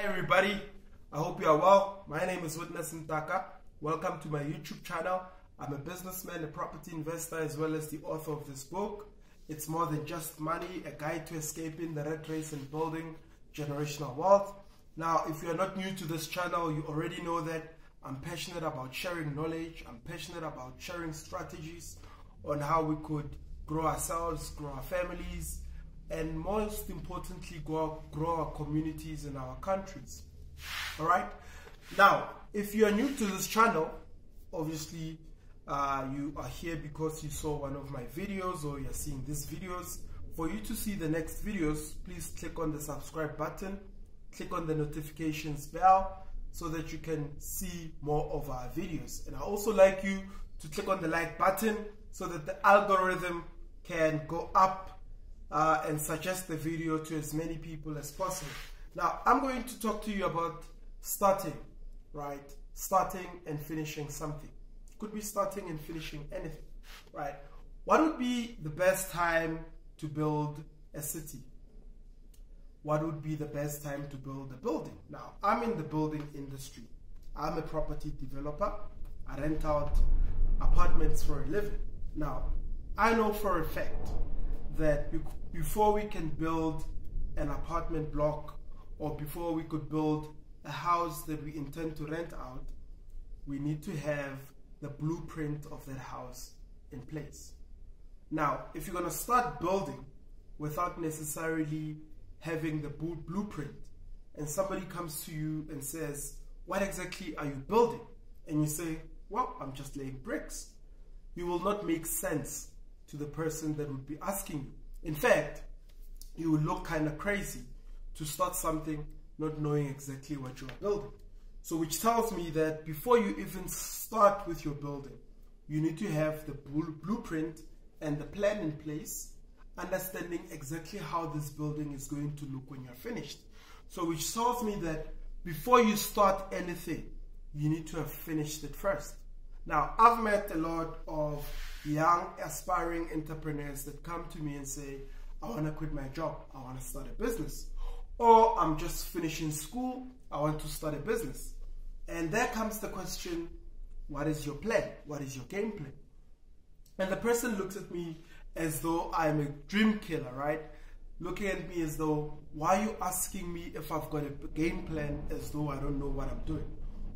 Hi everybody, I hope you are well. My name is Witness Mdaka. Welcome to my YouTube channel. I'm a businessman, a property investor, as well as the author of this book. It's more than just money, a guide to escaping the rat race and building generational wealth. Now, if you're not new to this channel, you already know that I'm passionate about sharing knowledge. I'm passionate about sharing strategies on how we could grow ourselves, grow our families, and most importantly, grow our communities and our countries. All right. Now, if you are new to this channel, obviously you are here because you saw one of my videos or you're seeing these videos. For you to see the next videos, please click on the subscribe button, click on the notifications bell so that you can see more of our videos. And I also like you to click on the like button so that the algorithm can go up and suggest the video to as many people as possible. Now, I'm going to talk to you about starting, right? Starting and finishing something. Could be starting and finishing anything, right? What would be the best time to build a city? What would be the best time to build a building? Now, I'm in the building industry. I'm a property developer. I rent out apartments for a living. Now, I know for a fact that before we can build an apartment block or before we could build a house that we intend to rent out, we need to have the blueprint of that house in place. Now, if you're going to start building without necessarily having the blueprint, and somebody comes to you and says, what exactly are you building? And you say, well, I'm just laying bricks. You will not make sense to the person that would be asking you. In fact, you will look kind of crazy to start something not knowing exactly what you are building. So which tells me that before you even start with your building, you need to have the blueprint and the plan in place, understanding exactly how this building is going to look when you're finished. So which tells me that before you start anything, you need to have finished it first. Now, I've met a lot of young aspiring entrepreneurs that come to me and say, I want to quit my job, I want to start a business. Or I'm just finishing school, I want to start a business. And there comes the question, what is your plan? What is your game plan? And the person looks at me as though I'm a dream killer, right? Looking at me as though, why are you asking me if I've got a game plan as though I don't know what I'm doing?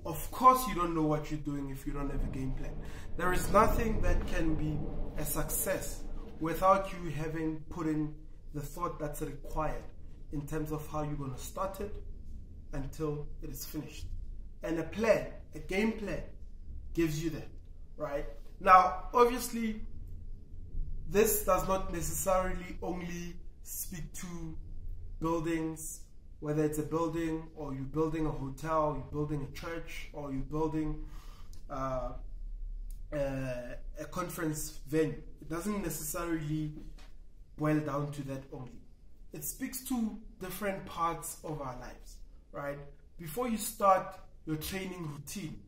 Of course you don't know what you're doing if you don't have a game plan. There is nothing that can be a success without you having put in the thought that's required in terms of how you're going to start it until it is finished. And a plan, a game plan, gives you that, right? Now, obviously, this does not necessarily only speak to buildings, whether it's a building or you're building a hotel, you're building a church, or you're building a conference venue. It doesn't necessarily boil down to that only. It speaks to different parts of our lives, right? Before you start your training routine,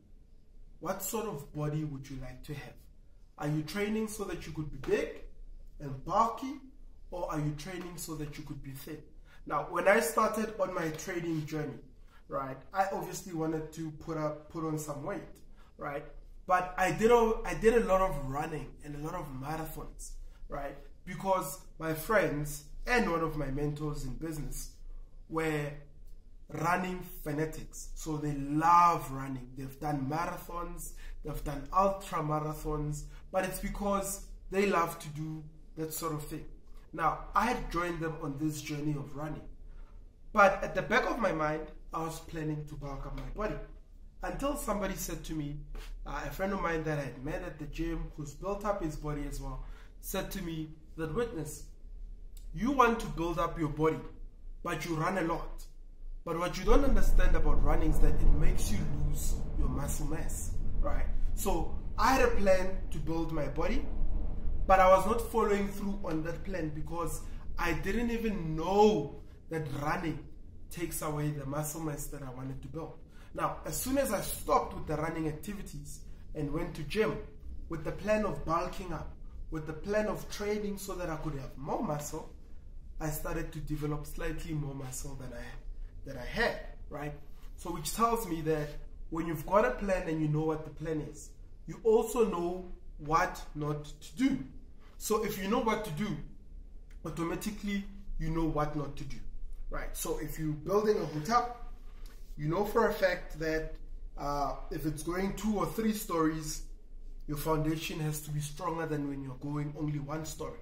what sort of body would you like to have? Are you training so that you could be big and bulky, or are you training so that you could be thin? Now, when I started on my training journey, right, I obviously wanted to put on some weight, right? But I did a lot of running and a lot of marathons, right? Because my friends and one of my mentors in business were running fanatics. So they love running. They've done marathons, they've done ultra marathons, but it's because they love to do that sort of thing. Now, I had joined them on this journey of running, but at the back of my mind, I was planning to bulk up my body until somebody said to me, a friend of mine that I had met at the gym who's built up his body as well, said to me that, Witness, you want to build up your body, but you run a lot. But what you don't understand about running is that it makes you lose your muscle mass, right? So I had a plan to build my body, but I was not following through on that plan because I didn't even know that running takes away the muscle mass that I wanted to build. Now, as soon as I stopped with the running activities and went to gym with the plan of bulking up, with the plan of training so that I could have more muscle, I started to develop slightly more muscle than I had, right? So which tells me that when you've got a plan and you know what the plan is, you also know what not to do. So if you know what to do, automatically you know what not to do, right? So if you're building a hotel, you know for a fact that if it's going 2 or 3 stories, your foundation has to be stronger than when you're going only 1 story.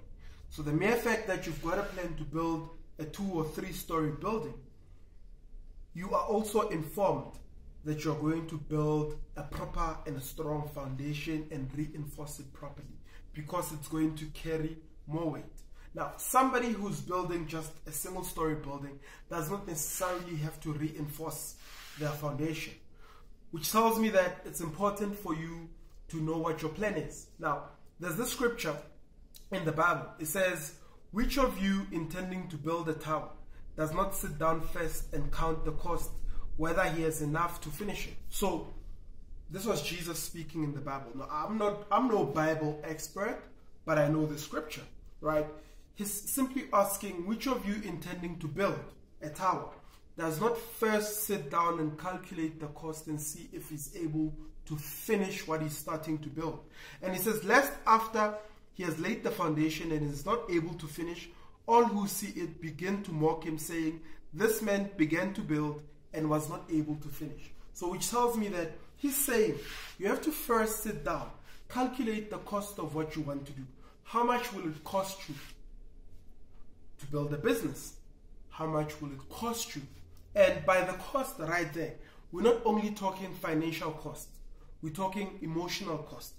So the mere fact that you've got a plan to build a 2 or 3 story building, you are also informed that you're going to build a proper and a strong foundation and reinforce it properly, because it's going to carry more weight. Now, somebody who's building just a single story building does not necessarily have to reinforce their foundation, which tells me that it's important for you to know what your plan is. Now, there's this scripture in the Bible. It says, "Which of you intending to build a tower does not sit down first and count the cost, whether he has enough to finish it?" So this was Jesus speaking in the Bible. Now, I'm no Bible expert, but I know the scripture, right? He's simply asking, which of you intending to build a tower does not first sit down and calculate the cost and see if he's able to finish what he's starting to build? And he says, lest after he has laid the foundation and is not able to finish, all who see it begin to mock him, saying, this man began to build and was not able to finish. So which tells me that he's saying you have to first sit down, calculate the cost of what you want to do. How much will it cost you to build a business? How much will it cost you? And by the cost right there, we're not only talking financial cost, we're talking emotional cost,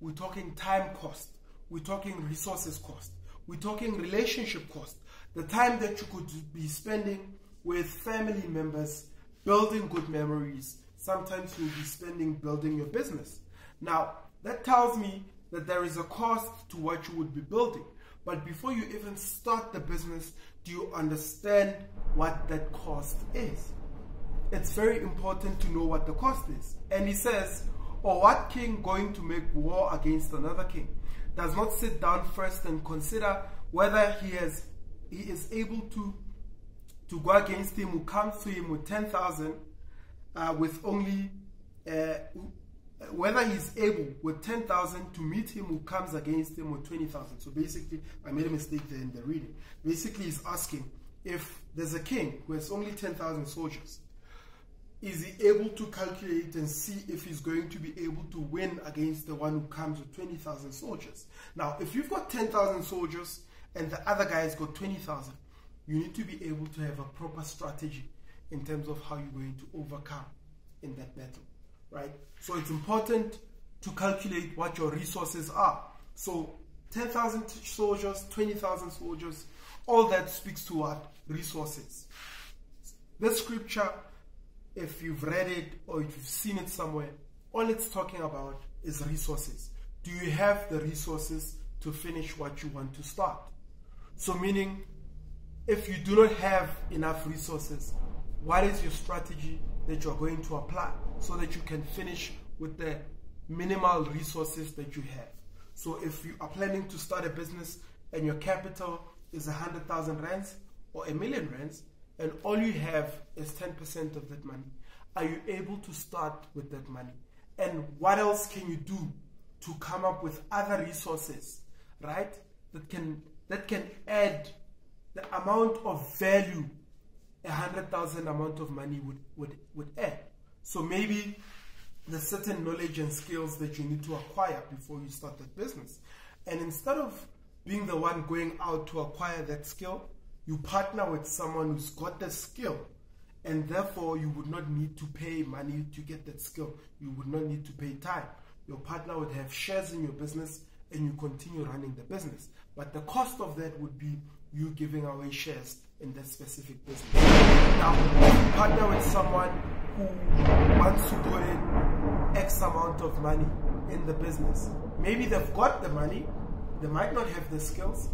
we're talking time cost, we're talking resources cost, we're talking relationship cost, the time that you could be spending with family members, building good memories. Sometimes you'll be spending building your business. Now, that tells me that there is a cost to what you would be building. But before you even start the business, do you understand what that cost is? It's very important to know what the cost is. And he says, or what king going to make war against another king does not sit down first and consider whether he is able to go against him who comes to him with 10,000 with only whether he's able with 10,000 to meet him who comes against him with 20,000. So basically, I made a mistake there in the reading. Basically, he's asking, if there's a king who has only 10,000 soldiers, is he able to calculate and see if he's going to be able to win against the one who comes with 20,000 soldiers? Now, if you've got 10,000 soldiers and the other guy's got 20,000, you need to be able to have a proper strategy in terms of how you're going to overcome in that battle, right? So it's important to calculate what your resources are. So 10,000 soldiers, 20,000 soldiers, all that speaks to what? Resources. This scripture, if you've read it or if you've seen it somewhere, all it's talking about is resources. Do you have the resources to finish what you want to start? So meaning, if you do not have enough resources, what is your strategy that you're going to apply so that you can finish with the minimal resources that you have? So if you are planning to start a business and your capital is 100,000 rands or 1,000,000 rands, and all you have is 10% of that money, are you able to start with that money? And what else can you do to come up with other resources, right, that can add the amount of value 100,000 amount of money would add? So maybe there's certain knowledge and skills that you need to acquire before you start that business. And instead of being the one going out to acquire that skill, you partner with someone who's got the skill, and therefore you would not need to pay money to get that skill. You would not need to pay time. Your partner would have shares in your business and you continue running the business. But the cost of that would be you giving away shares in that specific business. Now, if you partner with someone who wants to put in X amount of money in the business, maybe they've got the money, they might not have the skills,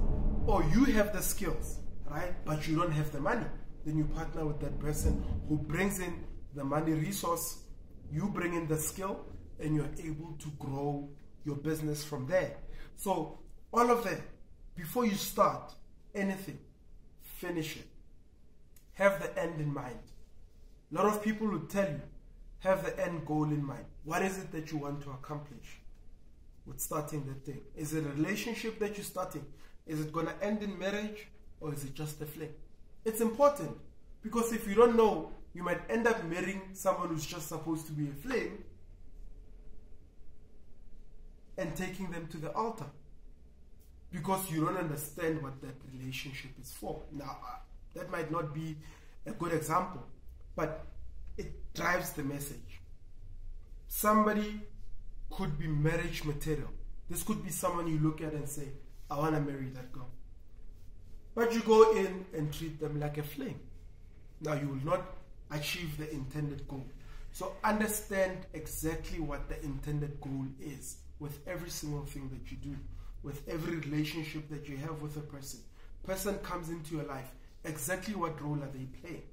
or you have the skills, right, but you don't have the money. Then you partner with that person who brings in the money resource, you bring in the skill, and you're able to grow your business from there. So all of that, before you start anything, finish it. Have the end in mind. A lot of people will tell you, have the end goal in mind. What is it that you want to accomplish with starting that thing? Is it a relationship that you're starting? Is it going to end in marriage, or is it just a fling? It's important, because if you don't know, you might end up marrying someone who's just supposed to be a fling and taking them to the altar, because you don't understand what that relationship is for. Now, that might not be a good example, but it drives the message. Somebody could be marriage material. This could be someone you look at and say, I want to marry that girl. But you go in and treat them like a fling. Now, you will not achieve the intended goal. So understand exactly what the intended goal is with every single thing that you do, with every relationship that you have with a person. Person comes into your life, exactly what role are they playing?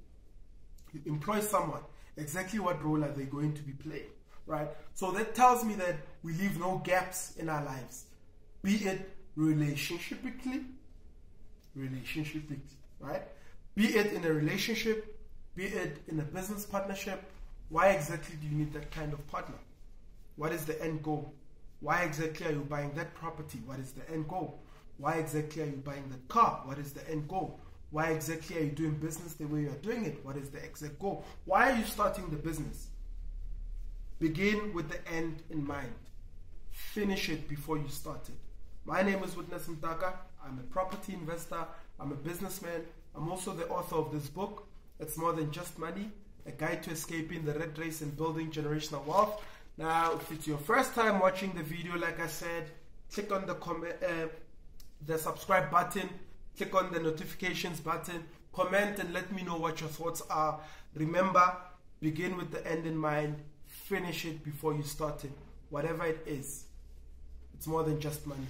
You employ someone, exactly what role are they going to be playing, right? So that tells me that we leave no gaps in our lives, be it relationshipically, right? Be it in a relationship, be it in a business partnership. Why exactly do you need that kind of partner? What is the end goal? Why exactly are you buying that property? What is the end goal? Why exactly are you buying that car? What is the end goal? Why exactly are you doing business the way you are doing it? What is the exact goal? Why are you starting the business? Begin with the end in mind. Finish it before you start it. My name is Witness Mdaka. I'm a property investor. I'm a businessman. I'm also the author of this book. It's More Than Just Money, a guide to escaping the rat race and building generational wealth. Now, if it's your first time watching the video, like I said, click on the subscribe button, click on the notifications button, comment and let me know what your thoughts are. Remember, begin with the end in mind, finish it before you start it. Whatever it is, it's more than just money.